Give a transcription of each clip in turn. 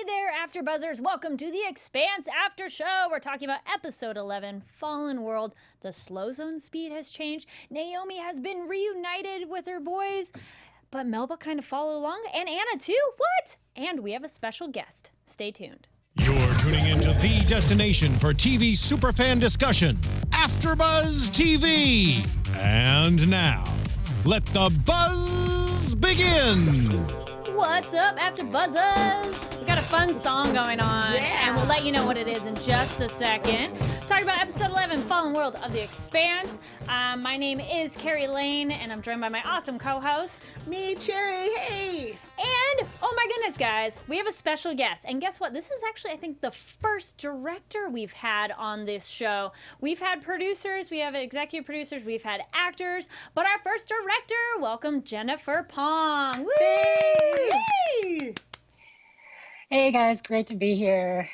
Hey there, AfterBuzzers! Welcome to the Expanse After Show. We're talking about Episode 11, Fallen World. The slow zone speed has changed. Naomi has been reunited with her boys, but Melba kind of followed along, and Anna too. What? And we have a special guest. Stay tuned. You're tuning into the destination for TV superfan discussion, AfterBuzz TV. And now, let the buzz begin. What's up, AfterBuzzers? We got a fun song going on, and we'll let you know what it is in just a second. Talking about Episode 11, Fallen World of the Expanse. My name is Kari Lane, and I'm joined by my awesome co-host, me, Cherry. Hey! And, oh my goodness, guys, we have a special guest. And guess what? This is actually, I think, the first director we've had on this show. We've had producers, we have executive producers, we've had actors, but our first director, welcome Jennifer Phang. Woo! Hey! Hey guys, great to be here.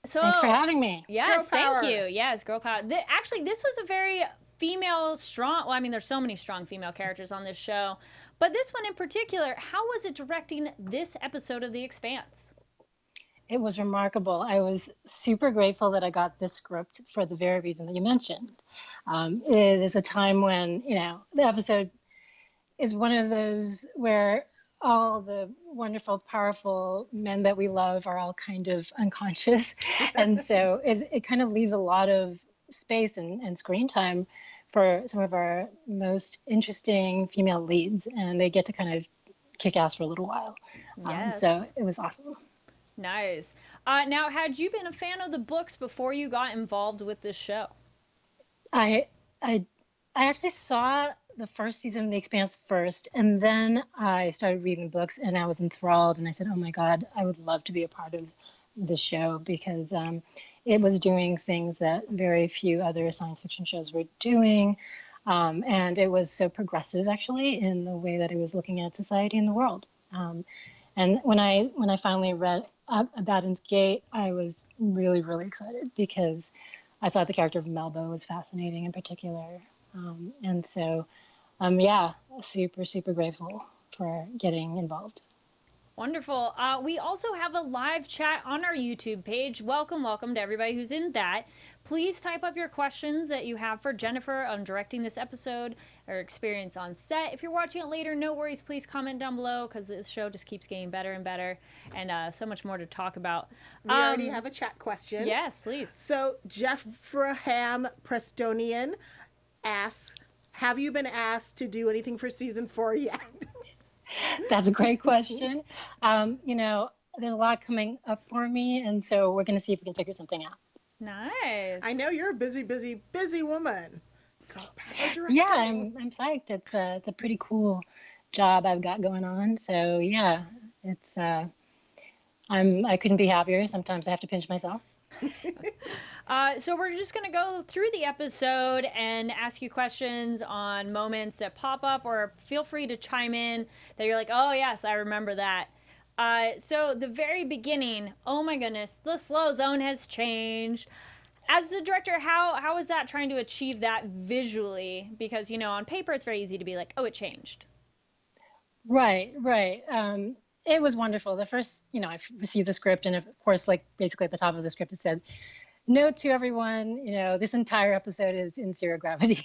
So, thanks for having me. Yes, Girl power. thank you. Yes, girl power. Actually, this was a very female strong, well, I mean, there's so many strong female characters on this show, but this one in particular, how was it directing this episode of The Expanse? It was remarkable. I was super grateful that I got this script for the very reason that you mentioned. It is a time when, the episode is one of those where all the wonderful, powerful men that we love are all kind of unconscious. And so it kind of leaves a lot of space and screen time for some of our most interesting female leads. And they get to kind of kick ass for a little while. Yes. So it was awesome. Nice. Now, had you been a fan of the books before you got involved with this show? I actually saw the first season of The Expanse first, and then I started reading the books, and I was enthralled, and I said, oh my God, I would love to be a part of the show, because it was doing things that very few other science fiction shows were doing, and it was so progressive, actually, in the way that it was looking at society and the world. And when I finally read Abaddon's Gate, I was really, really excited, because I thought the character of Melba was fascinating in particular. And so, super, super grateful for getting involved. Wonderful. We also have a live chat on our YouTube page. Welcome to everybody who's in that. Please type up your questions that you have for Jennifer on directing this episode or experience on set. If you're watching it later, no worries. Please comment down below, because this show just keeps getting better and better, and so much more to talk about. We already have a chat question. Yes, please. So Jennifer Phang Prestonian asks, have you been asked to do anything for season 4 yet? That's a great question. There's a lot coming up for me, and so we're going to see if we can figure something out. Nice. I know you're a busy woman. Yeah, I'm psyched. It's a pretty cool job I've got going on. So yeah, it's I couldn't be happier. Sometimes I have to pinch myself. So we're just going to go through the episode and ask you questions on moments that pop up, or feel free to chime in that you're like, oh yes, I remember that. So the very beginning, oh my goodness, the slow zone has changed. As the director, how is that trying to achieve that visually? Because, on paper, it's very easy to be like, oh, it changed. Right. It was wonderful. The first, I received the script, and of course, like basically at the top of the script, it said, note to everyone, this entire episode is in zero gravity.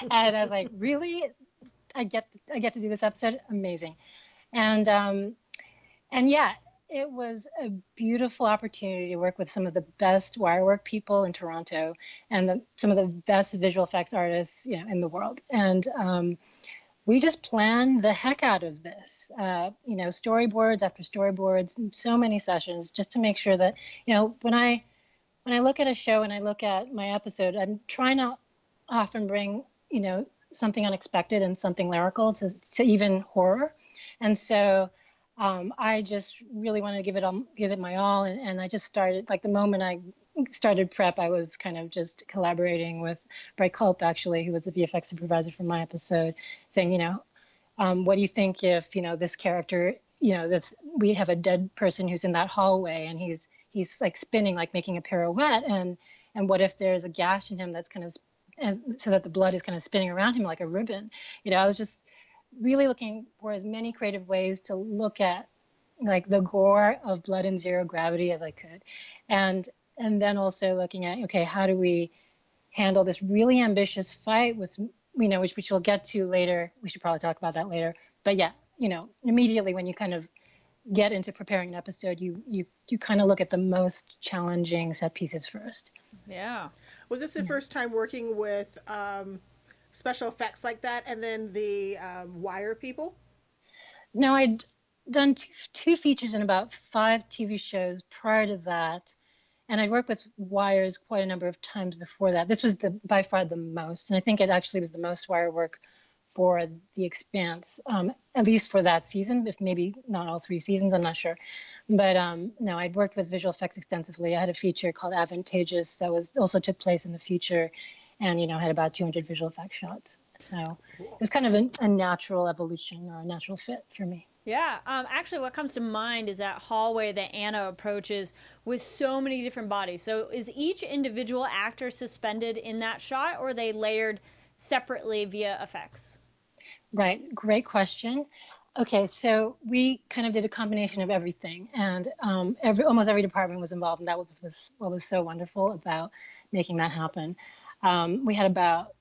And I was like, really? I get to do this episode? Amazing. And yeah, it was a beautiful opportunity to work with some of the best wirework people in Toronto, and some of the best visual effects artists, in the world. And we just planned the heck out of this, storyboards after storyboards, so many sessions, just to make sure that, when I look at a show and I look at my episode, I'm trying to often bring, something unexpected and something lyrical to even horror. And so I just really wanted to give it my all. And I just started, like the moment I started prep, I was kind of just collaborating with Bright Culp, actually, who was the VFX supervisor for my episode, saying, what do you think if, this character, we have a dead person who's in that hallway, and he's like spinning, like making a pirouette, and what if there's a gash in him that's kind of, so that the blood is kind of spinning around him like a ribbon. I was just really looking for as many creative ways to look at like the gore of Blood and Zero Gravity as I could. And then also looking at, okay, how do we handle this really ambitious fight with, which we'll get to later. We should probably talk about that later. But yeah, immediately when you kind of get into preparing an episode, you kind of look at the most challenging set pieces first. Yeah. Was this the first time working with special effects like that, and then the wire people? No, I'd done two features and about 5 TV shows prior to that, and I'd worked with wires quite a number of times before that. This was by far the most, and I think it actually was the most wire work for The Expanse, at least for that season, if maybe not all 3 seasons, I'm not sure. But no, I'd worked with visual effects extensively. I had a feature called Advantageous that also took place in the future, and had about 200 visual effects shots. So it was kind of a natural evolution or a natural fit for me. Yeah, actually what comes to mind is that hallway that Anna approaches with so many different bodies. So is each individual actor suspended in that shot, or are they layered separately via effects? Right, great question. Okay, so we kind of did a combination of everything, and almost every department was involved, and that was what was so wonderful about making that happen. We had about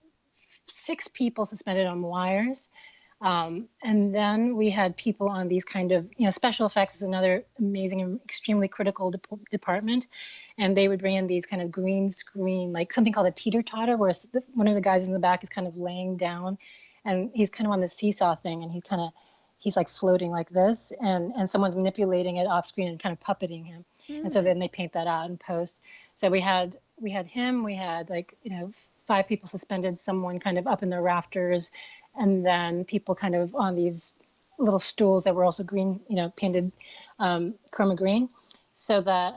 6 people suspended on wires, and then we had people on these kind of, special effects is another amazing and extremely critical department, and they would bring in these kind of green screen, like something called a teeter-totter, where one of the guys in the back is kind of laying down, and he's kind of on the seesaw thing, and he's like floating like this, and someone's manipulating it off screen and kind of puppeting him. And so then they paint that out in post. So we had him, we had 5 people suspended, someone kind of up in the rafters, and then people kind of on these little stools that were also green, painted chroma green, so that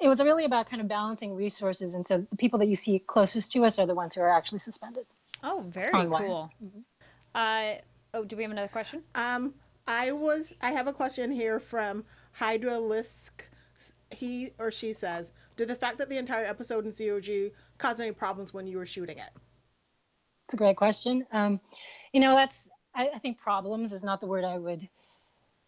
it was really about kind of balancing resources. And so the people that you see closest to us are the ones who are actually suspended. Oh, very cool. Mm-hmm. Do we have another question? I have a question here from Hydralisk. He or she says, did the fact that the entire episode in COG cause any problems when you were shooting it? It's a great question. I think problems is not the word I would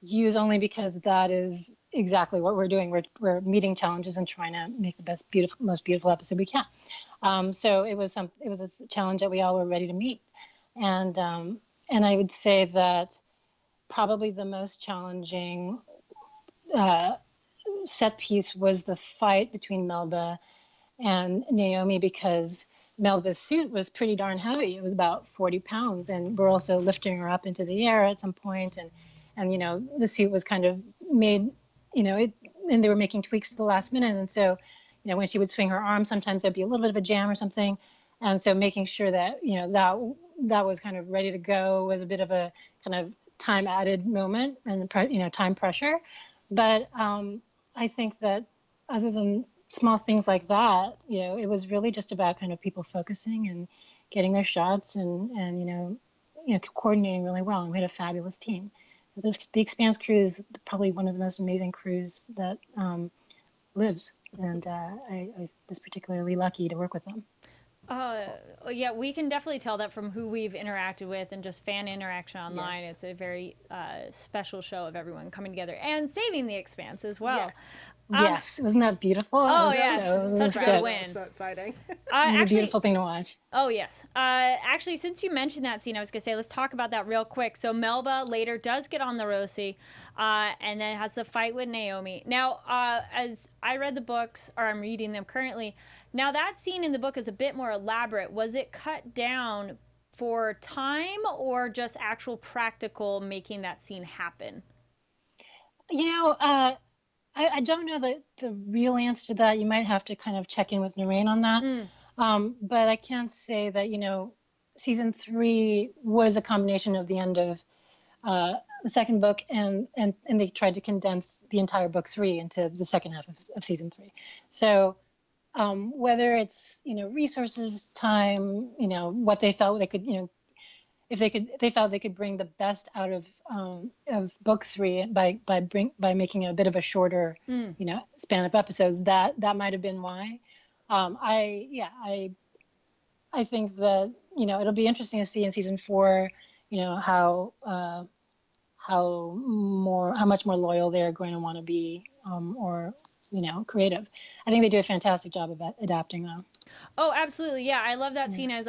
use, only because that is exactly what we're doing. We're meeting challenges and trying to make the most beautiful episode we can. So it was a challenge that we all were ready to meet. And I would say that probably the most challenging set piece was the fight between Melba and Naomi, because Melba's suit was pretty darn heavy. It was about 40 pounds, and we're also lifting her up into the air at some point, and the suit was kind of made, and they were making tweaks at the last minute, and so when she would swing her arm, sometimes there'd be a little bit of a jam or something, and so making sure that that was kind of ready to go was a bit of a kind of time added moment and time pressure. But I think that other than small things like that, it was really just about kind of people focusing and getting their shots and coordinating really well. And we had a fabulous team. The Expanse crew is probably one of the most amazing crews that lives, and I was particularly lucky to work with them. Yeah, we can definitely tell that from who we've interacted with and just fan interaction online. Yes. It's a very special show of everyone coming together and saving the Expanse as well. Yes, wasn't that beautiful? Oh, yes, such a good win. So exciting. It's a beautiful thing to watch. Oh, yes. Actually, since you mentioned that scene, I was going to say, let's talk about that real quick. So Melba later does get on the Rosie and then has a fight with Naomi. Now, as I read the books, or I'm reading them currently, now that scene in the book is a bit more elaborate. Was it cut down for time or just actual practical making that scene happen? I don't know the real answer to that. You might have to kind of check in with Noreen on that. But I can say that, season 3 was a combination of the end of the second book, and they tried to condense the entire book 3 into the second half of season 3. So whether it's, resources, time, what they felt they could, if they felt they could bring the best out of book 3 by making it a bit of a shorter, span of episodes, that might have been why. I think that, it'll be interesting to see in season 4, how how much more loyal they're going to want to be, or creative. I think they do a fantastic job of adapting them. Oh, absolutely. Yeah, I love that scene I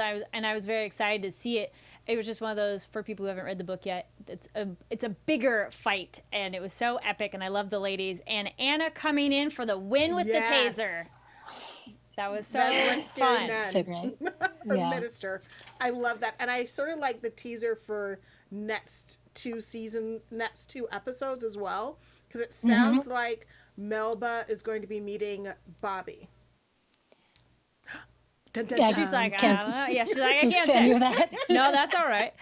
was very excited to see it. It was just one of those, for people who haven't read the book yet, it's a bigger fight, and it was so epic, and I love the ladies, and Anna coming in for the win with the taser. That was so fun. So great. Her minister. I love that. And I sort of like the teaser for next two episodes as well, because it sounds like Melba is going to be meeting Bobby. Dun, dun, dun. She's like, I don't know. Yeah, she's like, I can't say that. No, that's all right.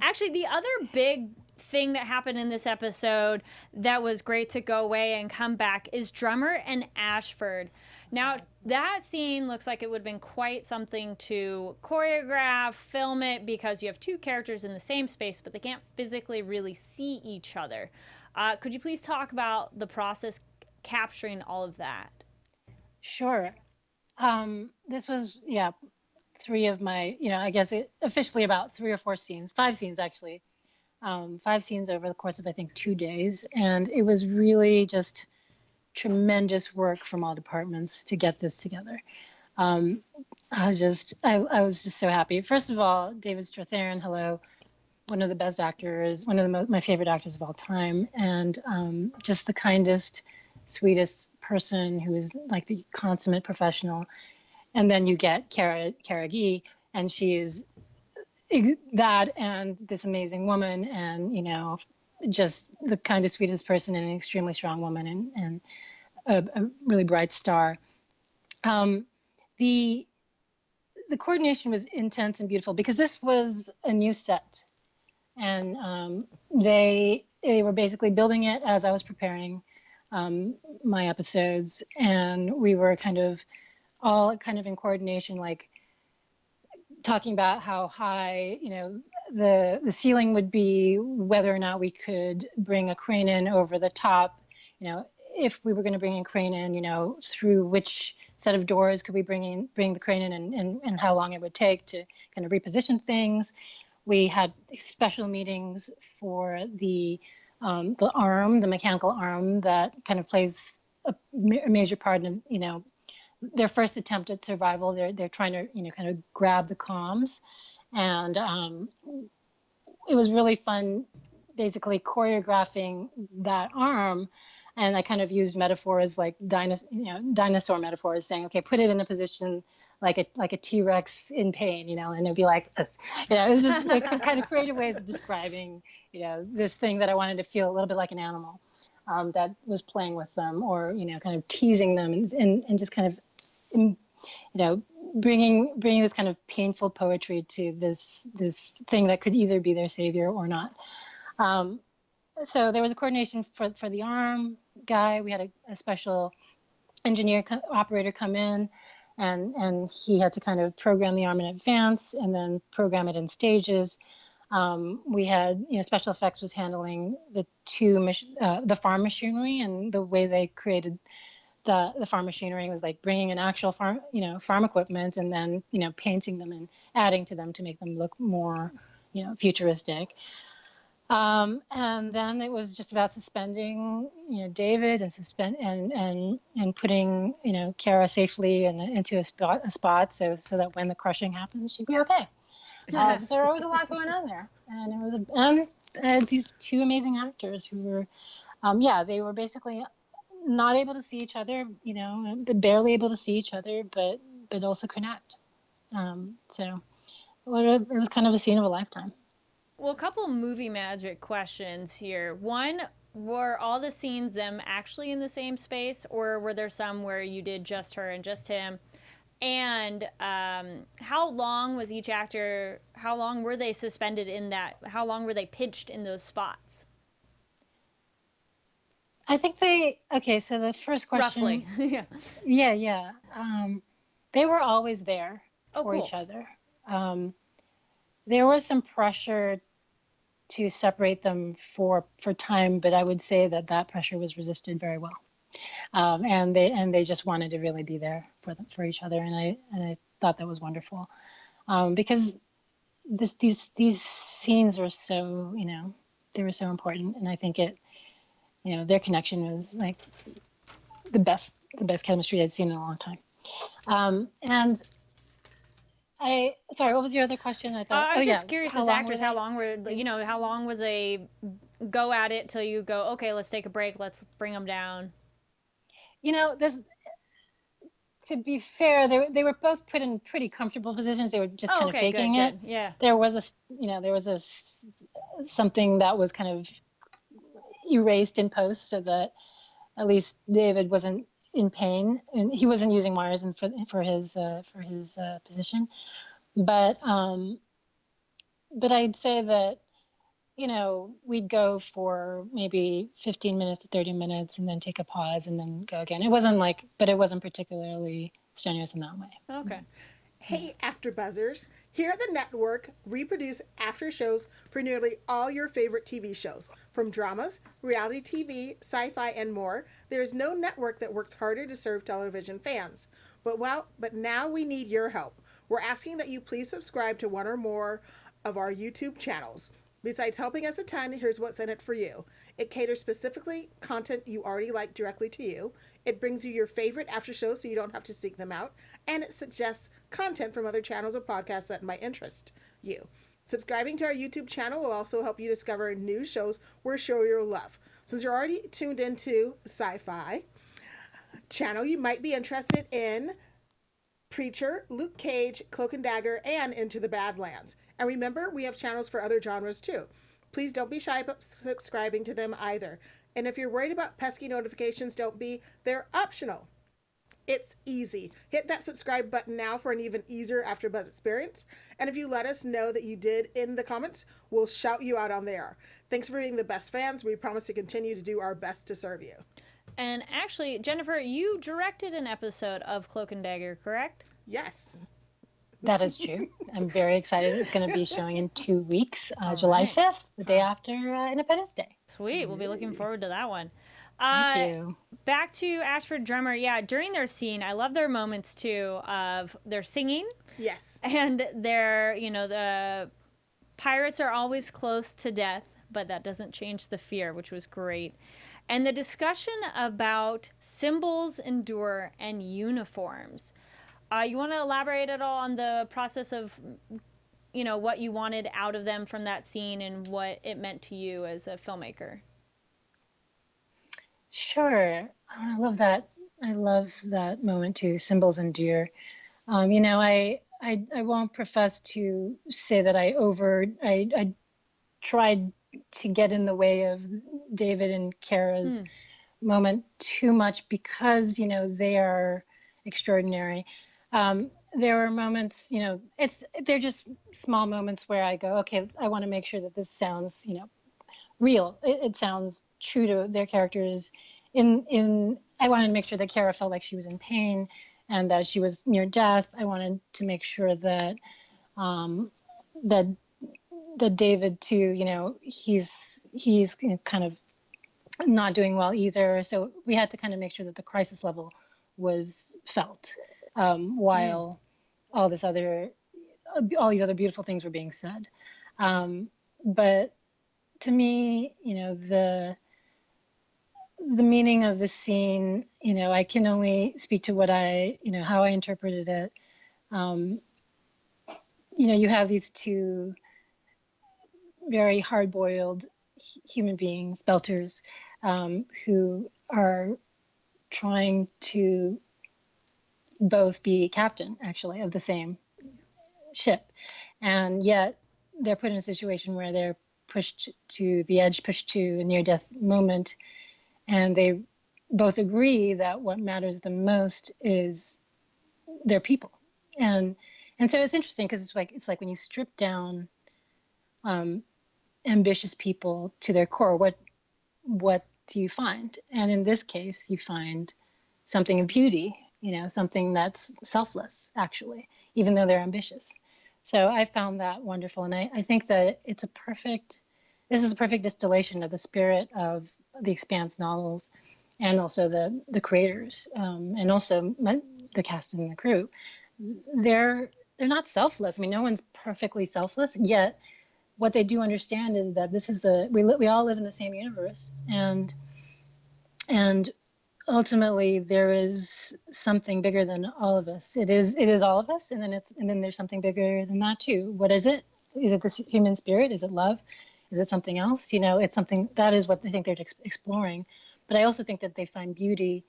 Actually, the other big thing that happened in this episode that was great to go away and come back is Drummer and Ashford. Now, that scene looks like it would have been quite something to choreograph, film it, because you have two characters in the same space, but they can't physically really see each other. Could you please talk about the process capturing all of that? Sure. This was, three of my, I guess officially about 3 or 4 scenes, 5 scenes actually. 5 scenes over the course of, I think, 2 days. And it was really just tremendous work from all departments to get this together. I was just so happy. First of all, David Strathairn, hello, one of the best actors, one of my favorite actors of all time, and just the kindest, sweetest person who is like the consummate professional. And then you get Kari, and she's that and this amazing woman, and just the kindest, sweetest person, and an extremely strong woman, and a really bright star. The coordination was intense and beautiful because this was a new set, and they were basically building it as I was preparing my episodes, and we were all in coordination, like talking about how high the ceiling would be, whether or not we could bring a crane in over the top, if we were going to bring a crane in, through which set of doors could we bring the crane in, and how long it would take to kind of reposition things. We had special meetings for the mechanical arm that kind of plays a major part in, their first attempt at survival. They're trying to, kind of grab the comms, and it was really fun, basically choreographing that arm. And I kind of used metaphors like dinosaur metaphors, saying, okay, put it in a position like a T-Rex in pain, and it'd be like this. It was just like kind of creative ways of describing, this thing that I wanted to feel a little bit like an animal that was playing with them, or, kind of teasing them, and just kind of, bringing this kind of painful poetry to this thing that could either be their savior or not. So there was a coordination for the arm guy. We had a special engineer operator come in, and he had to kind of program the arm in advance and then program it in stages. We had, special effects was handling the farm machinery, and the way they created the farm machinery was like bringing an actual farm equipment, and then, painting them and adding to them to make them look more, futuristic. And then it was just about suspending, David, and putting, Kara safely into a spot so that when the crushing happens, she'd be okay. So there was a lot going on there, and it was these 2 amazing actors who were, they were basically not able to see each other, but barely able to see each other, but also connect. So it was kind of a scene of a lifetime. Well, a couple movie magic questions here. One, were all the scenes them actually in the same space, or were there some where you did just her and just him? And how long was each actor, how long were they suspended in that, how long were they pitched in those spots? I think so the first question. Roughly. Yeah. They were always there for cool. each other. There was some pressure to separate them for time, but I would say that pressure was resisted very well. And they just wanted to really be there for each other, and I thought that was wonderful, because these scenes are so they were so important, and I think it, their connection was like the best chemistry I'd seen in a long time. And sorry, what was your other question? I thought, I was just curious as actors, how long was a go at it till you go, okay, let's take a break, let's bring them down? To be fair, they were both put in pretty comfortable positions. They were just kind of faking it. Good. Yeah. There was something that was kind of erased in post so that at least David wasn't in pain, and he wasn't using wires for his position. But I'd say that we'd go for maybe 15 minutes to 30 minutes and then take a pause and then go again. It wasn't particularly strenuous in that way. Okay. Hey, AfterBuzzers. Here at the network, we produce after shows for nearly all your favorite TV shows. From dramas, reality TV, sci-fi, and more, there is no network that works harder to serve television fans. But now we need your help. We're asking that you please subscribe to one or more of our YouTube channels. Besides helping us a ton, here's what's in it for you. It caters specifically content you already like directly to you. It brings you your favorite after shows so you don't have to seek them out. And it suggests content from other channels or podcasts that might interest you. Subscribing to our YouTube channel will also help you discover new shows we're sure you'll love. Since you're already tuned into Syfy channel, you might be interested in Preacher, Luke Cage, Cloak and Dagger, and Into the Badlands. And remember, we have channels for other genres too. Please don't be shy about subscribing to them either. And if you're worried about pesky notifications, don't be. They're optional. It's easy. Hit that subscribe button now for an even easier AfterBuzz experience. And if you let us know that you did in the comments, we'll shout you out on there. Thanks for being the best fans. We promise to continue to do our best to serve you. And actually, Jennifer, you directed an episode of Cloak and Dagger, correct? Yes. That is true. I'm very excited. It's going to be showing in 2 weeks, July 5th, the day after Independence Day. Sweet. We'll be looking forward to that one. Thank you. Back to Ashford Drummer. Yeah, during their scene, I love their moments too of their singing. Yes. And their, the pirates are always close to death, but that doesn't change the fear, which was great. And the discussion about symbols endure and uniforms. You want to elaborate at all on the process of, what you wanted out of them from that scene and what it meant to you as a filmmaker? Sure. I love that. I love that moment too. Symbols endure. I won't profess to say that I tried to get in the way of David and Kara's moment too much because, they are extraordinary. There are moments, they're just small moments where I go, okay, I want to make sure that this sounds, real. It sounds true to their characters. I wanted to make sure that Kara felt like she was in pain and that she was near death. I wanted to make sure that that David too, he's kind of not doing well either. So we had to kind of make sure that the crisis level was felt while all these other beautiful things were being said. But to me, the meaning of the scene, I can only speak to what how I interpreted it. You have these two very hard-boiled human beings, Belters, who are trying to both be captain, actually, of the same ship. And yet they're put in a situation where they're pushed to the edge, pushed to a near-death moment. And they both agree that what matters the most is their people. And so it's interesting because it's like when you strip down ambitious people to their core, what do you find? And in this case, you find something of beauty, something that's selfless, actually, even though they're ambitious. So I found that wonderful. And I think that this is a perfect distillation of the spirit of the Expanse novels and also the creators and also the cast and the crew. They're not selfless. I mean, no one's perfectly selfless, yet what they do understand is that this is we all live in the same universe, and ultimately there is something bigger than all of us. It is all of us, and then there's something bigger than that too. What is it? Is it the human spirit? Is it love? Is it something else? It's something that is what I think they're exploring. But I also think that they find beauty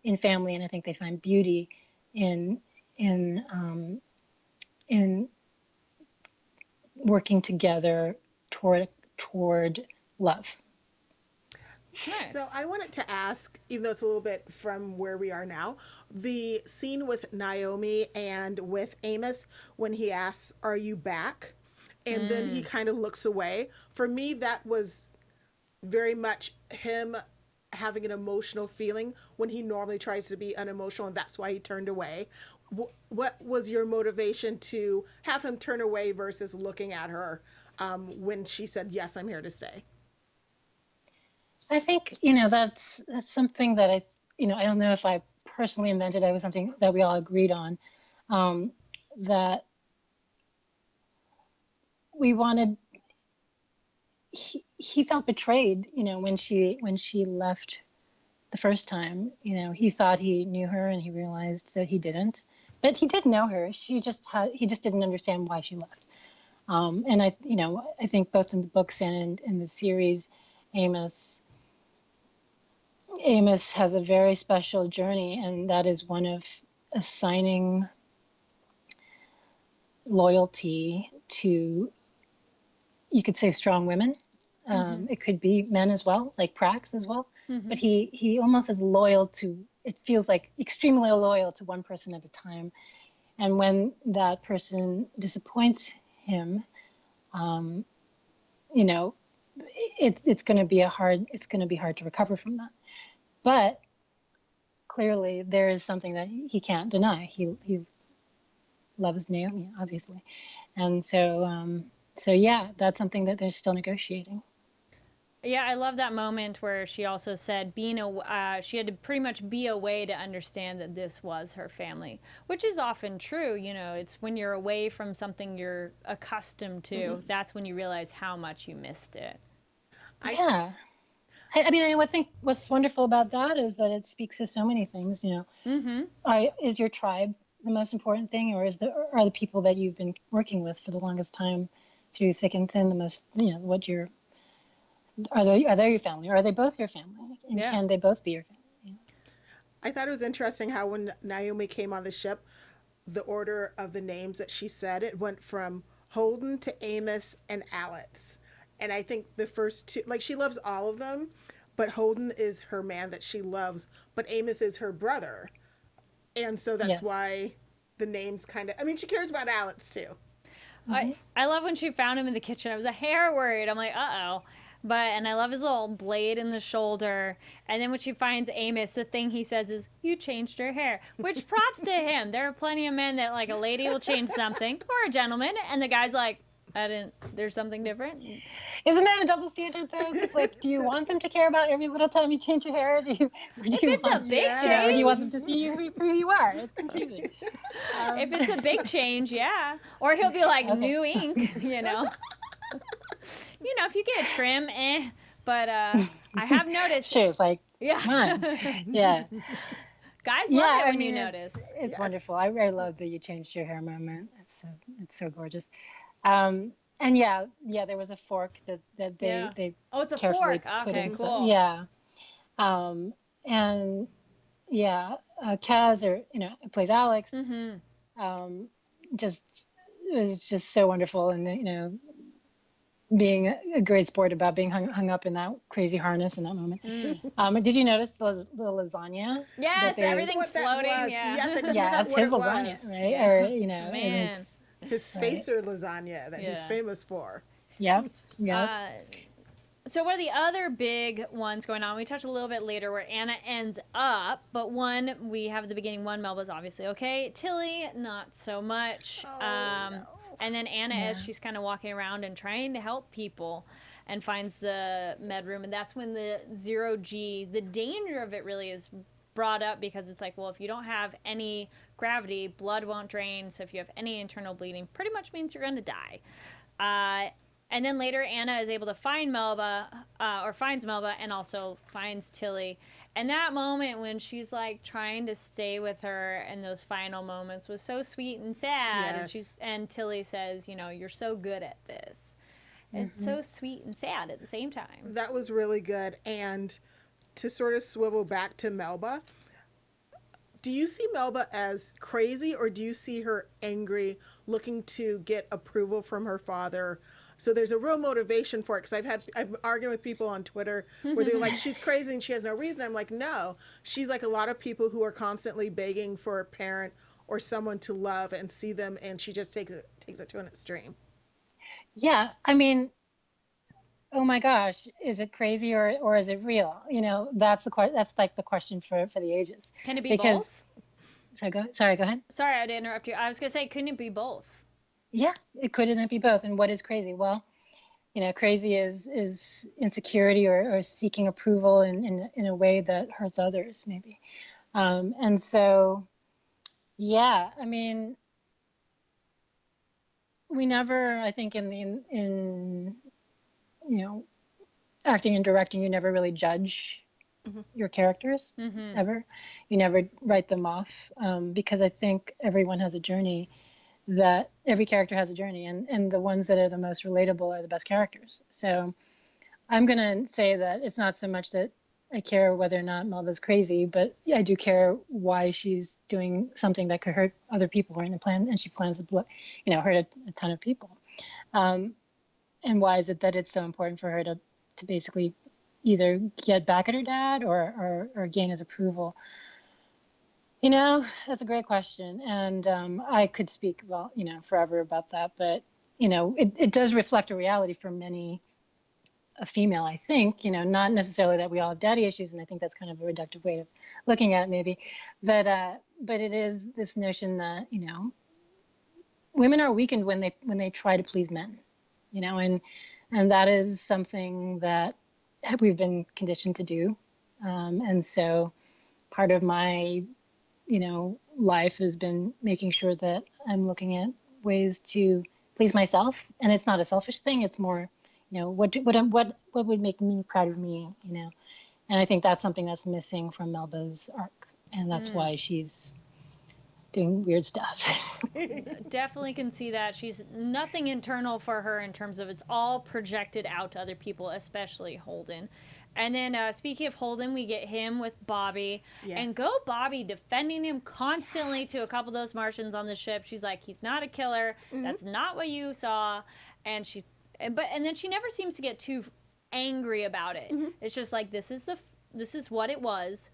in family, and I think they find beauty in working together toward love. Nice. So I wanted to ask, even though it's a little bit from where we are now, the scene with Naomi and with Amos when he asks, "Are you back?" And then he kind of looks away. For me, that was very much him having an emotional feeling when he normally tries to be unemotional, and that's why he turned away. What was your motivation to have him turn away versus looking at her when she said, "Yes, I'm here to stay"? I think that's something that I don't know if I personally invented. It was something that we all agreed on, that we wanted. He felt betrayed, when she left the first time. He thought he knew her, and he realized that he didn't. But he did know her. He just didn't understand why she left. And I think both in the books and in the series, Amos has a very special journey, and that is one of assigning loyalty to, you could say, strong women. It could be men as well, like Prax as well. But he almost is loyal to, it feels like extremely loyal to one person at a time. And when that person disappoints him, it's going to be hard to recover from that. But clearly there is something that he can't deny. He loves Naomi, obviously. And so yeah, that's something that they're still negotiating. Yeah, I love that moment where she also said she had to pretty much be away to understand that this was her family, which is often true. It's when you're away from something you're accustomed to, that's when you realize how much you missed it. Yeah. I mean, I think what's wonderful about that is that it speaks to so many things. Is your tribe the most important thing, or are the people that you've been working with for the longest time through thick and thin the most? Are they your family, or are they both your family? And can they both be your family? Yeah. I thought it was interesting how when Naomi came on the ship, the order of the names that she said, it went from Holden to Amos and Alex. And I think the first two, like, she loves all of them, but Holden is her man that she loves, but Amos is her brother. And so that's why the names kind of, I mean, she cares about Alex too. I love when she found him in the kitchen. I was a hair worried. I'm like, uh-oh. And I love his little blade in the shoulder. And then when she finds Amos, the thing he says is, "You changed your hair," which props to him. There are plenty of men that, like, a lady will change something, or a gentleman, and the guy's like, there's something different. Isn't that a double standard though? It's like, do you want them to care about every little time you change your hair? If it's a big change. Or do you want them to see you for who you are? It's confusing. If it's a big change, yeah. Or he'll be like, new ink, if you get a trim, But I have noticed. Sure, it's like, yeah. Come on. Yeah. Guys love it when you notice. It's wonderful. I love that you changed your hair moment. It's so gorgeous. And there was a fork that they oh, it's a carefully fork. put Okay, in cool. Yeah. Kaz, plays Alex. Mm-hmm. It was just so wonderful, and being a great sport about being hung up in that crazy harness in that moment. Did you notice the lasagna? Yes, everything floating. Yeah, yes, that's his lasagna, was. right? Yeah. Or Man. His spacer lasagna that he's famous for. Yep. So what are the other big ones going on? We touched a little bit later where Anna ends up, but one we have at the beginning. One, Melba's obviously okay. Tilly, not so much. No. And then Anna, as she's kind of walking around and trying to help people, and finds the med room, and that's when the 0G, the danger of it really is brought up, because it's like, well, if you don't have any gravity, blood won't drain. So if you have any internal bleeding, pretty much means you're going to die. And then later, Anna is able to find Melba, or finds Melba, and also finds Tilly. And that moment when she's like trying to stay with her, and those final moments was so sweet and sad. Yes. And Tilly says, you know, you're so good at this. It's so sweet and sad at the same time. That was really good. And to sort of swivel back to Melba, do you see Melba as crazy, or do you see her angry, looking to get approval from her father? So there's a real motivation for it, because I've argued with people on Twitter where they're like, she's crazy and she has no reason. I'm like, no, she's like a lot of people who are constantly begging for a parent or someone to love and see them, and she just takes it to an extreme. Yeah, I mean, oh my gosh, is it crazy or is it real? You know, that's like the question for the ages. Can it be both? Sorry, go ahead. Sorry, I had to interrupt you. I was going to say, couldn't it be both? Yeah, it couldn't be both. And what is crazy? Well, you know, crazy is insecurity or seeking approval in a way that hurts others, maybe. And so, yeah, I mean, we never, I think in you know, acting and directing, you never really judge your characters ever. You never write them off, because I think everyone has a journey, that every character has a journey, and the ones that are the most relatable are the best characters. So I'm going to say that it's not so much that I care whether or not Melba's crazy, but I do care why she's doing something that could hurt other people, and she plans to, you know, hurt a ton of people. And why is it that it's so important for her to basically either get back at her dad or gain his approval? You know, that's a great question. And I could speak, well, you know, forever about that. But, you know, it does reflect a reality for many a female, I think, you know, not necessarily that we all have daddy issues. And I think that's kind of a reductive way of looking at it, maybe. But it is this notion that, you know, women are weakened when they try to please men, you know, and that is something that we've been conditioned to do. And so part of my, you know, life has been making sure that I'm looking at ways to please myself, and it's not a selfish thing. It's more, you know, what would make me proud of me, you know, and I think that's something that's missing from Melba's arc, and that's why she's doing weird stuff. Definitely can see that. She's nothing internal for her in terms of it's all projected out to other people, especially Holden. And then speaking of Holden, we get him with Bobby. Yes. And go Bobby defending him constantly to a couple of those Martians on the ship. She's like, he's not a killer. That's not what you saw. And then she never seems to get too angry about it. It's just like, this is what it was.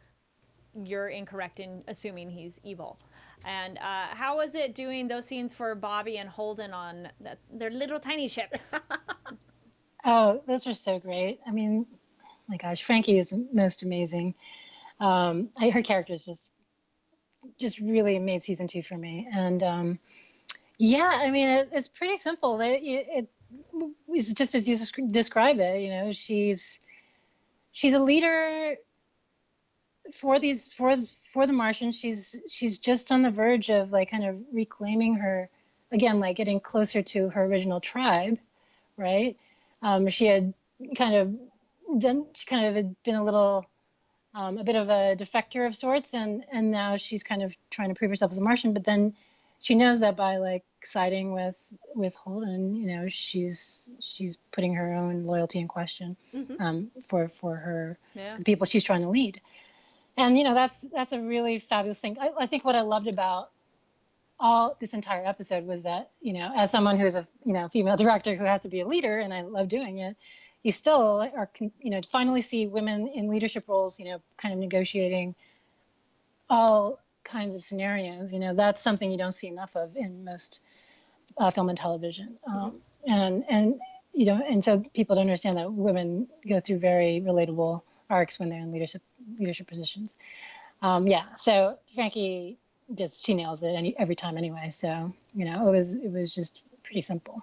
You're incorrect in assuming he's evil. And how was it doing those scenes for Bobby and Holden on their little tiny ship? Oh, those are so great. I mean, my gosh, Frankie is the most amazing. Her character is just really made season 2 for me. And yeah, I mean, it's pretty simple. It's just as you describe it. You know, she's a leader for the Martians. She's just on the verge of like kind of reclaiming her again, like getting closer to her original tribe, right? She had kind of had been a bit of a defector of sorts, and now she's kind of trying to prove herself as a Martian. But then she knows that by like siding with Holden, you know, she's putting her own loyalty in question for her the people she's trying to lead. And you know, that's a really fabulous thing. I think what I loved about all this entire episode was that, you know, as someone who's a, you know, female director who has to be a leader, and I love doing it, you still are, you know, to finally see women in leadership roles, you know, kind of negotiating all kinds of scenarios. You know, that's something you don't see enough of in most film and television. And you know, and so people don't understand that women go through very relatable arcs when they're in leadership positions. Yeah, so Frankie she nails it every time anyway. So, you know, it was just pretty simple.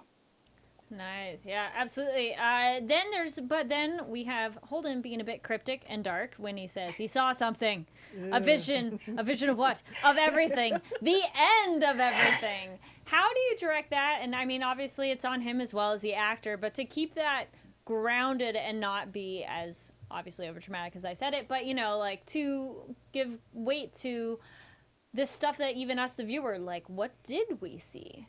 Nice. Yeah, absolutely. Then we have Holden being a bit cryptic and dark when he says he saw something, a vision of what? Of everything, the end of everything. How do you direct that? And I mean, obviously it's on him as well as the actor, but to keep that grounded and not be as obviously over dramatic as I said it, but like to give weight to this stuff that even us, the viewer, like, what did we see?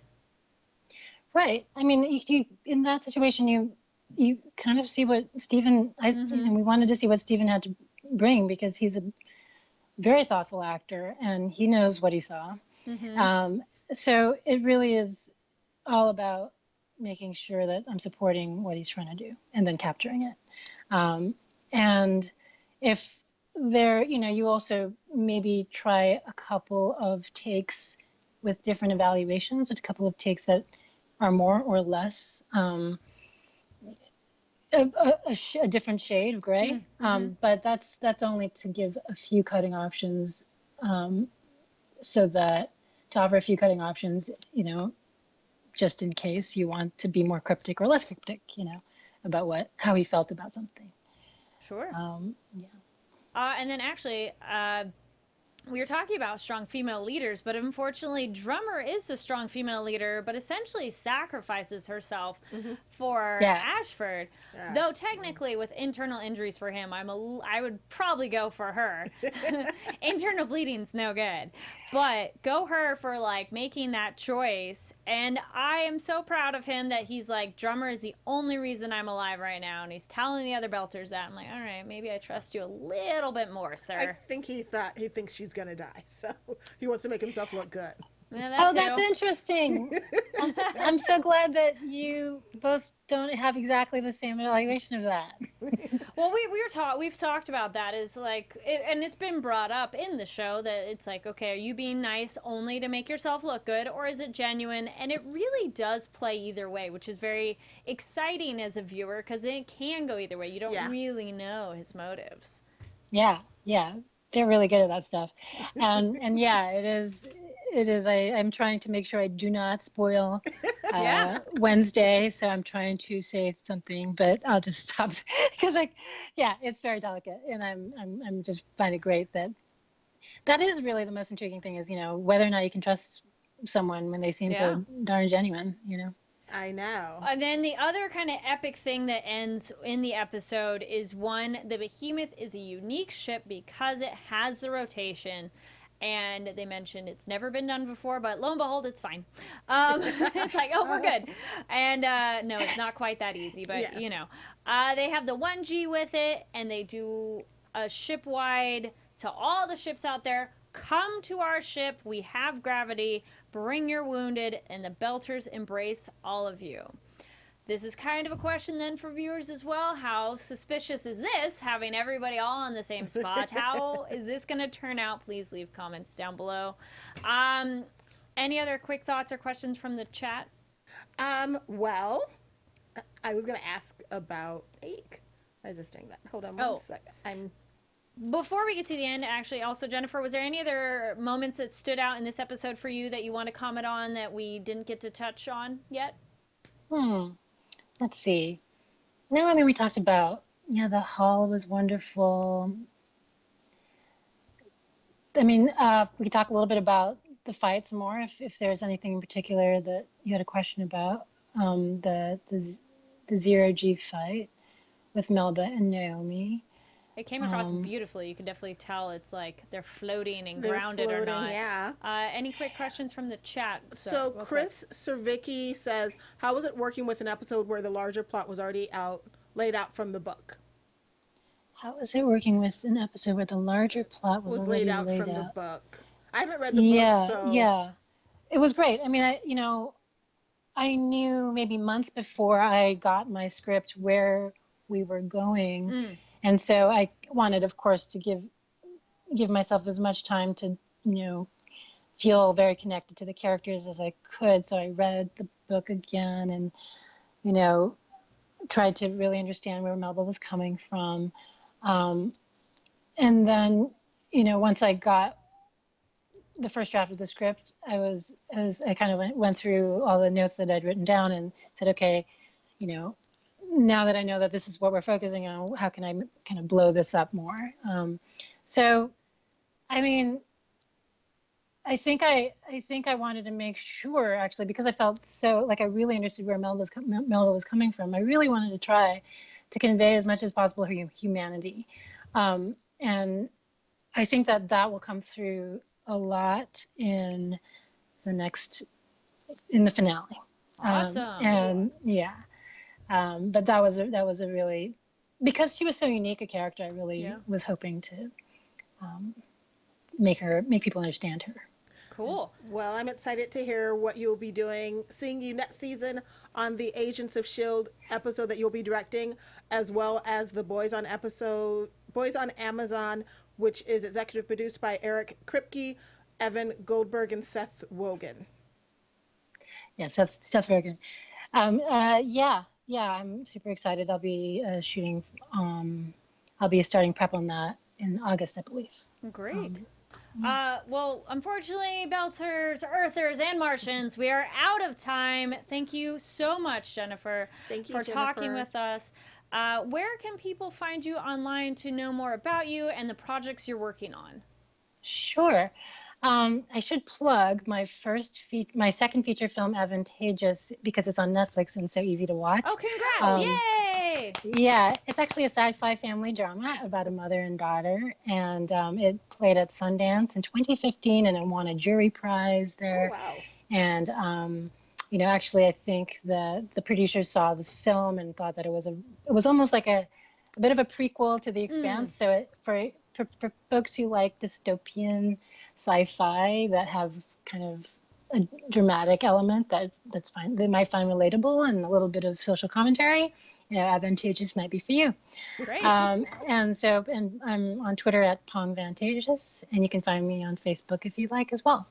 Right. I mean, you in that situation, you kind of see what Stephen. And we wanted to see what Stephen had to bring because he's a very thoughtful actor and he knows what he saw. So it really is all about making sure that I'm supporting what he's trying to do and then capturing it. And if there, you also maybe try a couple of takes with different evaluations, a couple of takes that are more or less a different shade of gray. But that's only to give a few cutting options, so that to offer a few cutting options, just in case you want to be more cryptic or less cryptic, about how he felt about something. Sure. Yeah. And then actually, we were talking about strong female leaders, but unfortunately, Drummer is a strong female leader, but essentially sacrifices herself for Ashford. Yeah. Though technically, with internal injuries for him, I would probably go for her. Internal bleeding's no good, but go her for like making that choice. And I am so proud of him that he's like, Drummer is the only reason I'm alive right now, and he's telling the other belters that. I'm like, all right, maybe I trust you a little bit more, sir. I think he thinks she's gonna die, so he wants to make himself look good. Yeah, that's interesting. I'm so glad that you both don't have exactly the same evaluation of that. Well, we've talked about that, is like and it's been brought up in the show that it's like, okay, are you being nice only to make yourself look good, or is it genuine? And it really does play either way, which is very exciting as a viewer because it can go either way. You don't really know his motives. Yeah, they're really good at that stuff, and yeah, it is. I'm trying to make sure I do not spoil Wednesday, so I'm trying to say something, but I'll just stop because it's very delicate, and I'm just find it great that is really the most intriguing thing is whether or not you can trust someone when they seem so darn genuine. I know. And then the other kind of epic thing that ends in the episode is the Behemoth is a unique ship because it has the rotation. And they mentioned it's never been done before, but lo and behold, it's fine. It's like, oh, we're good. And no, it's not quite that easy, but they have the 1G with it, and they do a ship-wide to all the ships out there. Come to our ship. We have gravity. Bring your wounded, and the Belters embrace all of you. This is kind of a question then for viewers as well. How suspicious is this, having everybody all on the same spot? How is this going to turn out? Please leave comments down below. Any other quick thoughts or questions from the chat? Well, I was going to ask about Ache. Why is this doing that? Hold on one second. Before we get to the end, actually, also, Jennifer, was there any other moments that stood out in this episode for you that you want to comment on that we didn't get to touch on yet? Let's see. No, I mean, we talked about, the hall was wonderful. I mean, we could talk a little bit about the fights more if there's anything in particular that you had a question about. The 0G fight with Melba and Naomi. It came across beautifully. You can definitely tell it's like they're floating and grounded or not. Yeah. Any quick questions from the chat? So Chris Servicki says, how was it working with an episode where the larger plot was already laid out from the book? How was it working with an episode where the larger plot was already laid out from the book? I haven't read the book, so... Yeah. It was great. I mean, I knew maybe months before I got my script where we were going. And so I wanted, of course, to give myself as much time to, feel very connected to the characters as I could. So I read the book again and, tried to really understand where Melba was coming from. And then, once I got the first draft of the script, I kind of went through all the notes that I'd written down and said, okay, now that I know that this is what we're focusing on, how can I kind of blow this up more? So, I mean, I think I wanted to make sure, actually, because I felt so like I really understood where Melba was coming from. I really wanted to try to convey as much as possible her humanity, and I think that will come through a lot in the finale. Awesome. And yeah, but that was a really, because she was so unique a character. I really was hoping to make people understand her. Cool. Well, I'm excited to hear what you'll be doing, seeing you next season on the Agents of S.H.I.E.L.D. episode that you'll be directing, as well as the Boys on Amazon, which is executive produced by Eric Kripke, Evan Goldberg, and Seth Rogen. Yeah, Seth Rogen. Yeah, I'm super excited. I'll be shooting. I'll be starting prep on that in August, I believe. Great. Well, unfortunately, Belters, Earthers, and Martians, we are out of time. Thank you so much, Jennifer, for talking with us. Where can people find you online to know more about you and the projects you're working on? Sure. I should plug my second feature film, Advantageous, because it's on Netflix and so easy to watch. Oh, congrats! Yay! Yeah, it's actually a sci-fi family drama about a mother and daughter, and it played at Sundance in 2015, and it won a jury prize there. Oh, wow. And actually, I think the producers saw the film and thought that it was almost like a bit of a prequel to The Expanse. So for folks who like dystopian sci-fi that have kind of a dramatic element that's fine, they might find relatable, and a little bit of social commentary, Advantageous might be for you. Great. And I'm on Twitter at Pongvantageous, and you can find me on Facebook if you like as well,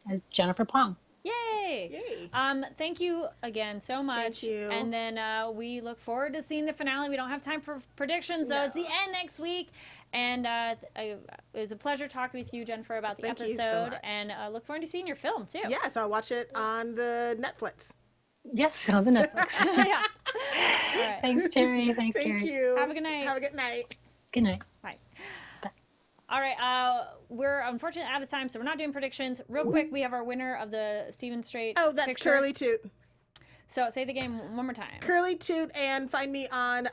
as Jennifer Phang. Yay! Thank you again so much. Thank you. And then we look forward to seeing the finale. We don't have time for predictions, so it's the end next week. And it was a pleasure talking with you, Jennifer, about the episode. You so much. And look forward to seeing your film, too. Yes, I'll watch it on the Netflix. Yes, on the Netflix. Yeah. All right. Thanks, Cherry. Thanks, Kari. Thank you. Have a good night. Have a good night. Good night. Bye. All right, we're unfortunately out of time, so we're not doing predictions. Real quick, we have our winner of the Stephen Strait Oh, that's picture. Curly Toot. So say the game one more time. Curly Toot, and find me on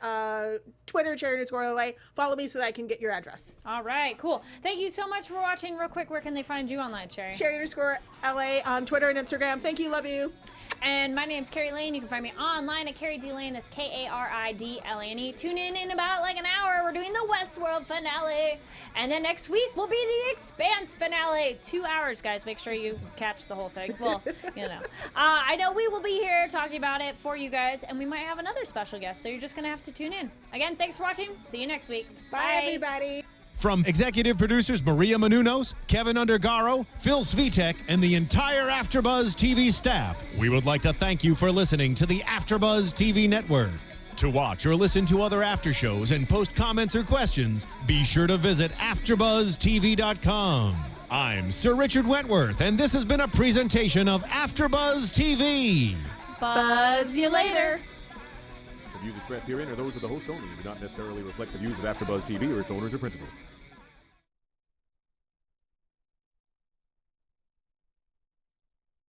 Twitter, Cherry_LA. Follow me so that I can get your address. All right, cool. Thank you so much for watching. Real quick, where can they find you online, Cherry? Cherry_LA on Twitter and Instagram. Thank you. Love you. And my name's Kari Lane. You can find me online at Kari D Lane. That's KARIDLANE. Tune in about like an hour. We're doing the Westworld finale. And then next week will be the Expanse finale. 2 hours, guys. Make sure you catch the whole thing. Well, I know we will be here talking about it for you guys. And we might have another special guest. So you're just going to have to tune in. Again, thanks for watching. See you next week. Bye, everybody. From executive producers Maria Menounos, Keven Undergaro, Phil Svitek, and the entire AfterBuzz TV staff, we would like to thank you for listening to the AfterBuzz TV network. To watch or listen to other after shows and post comments or questions, be sure to visit AfterBuzzTV.com. I'm Sir Richard Wentworth, and this has been a presentation of AfterBuzz TV. Buzz you later. The views expressed herein are those of the host only and do not necessarily reflect the views of AfterBuzz TV or its owners or principals.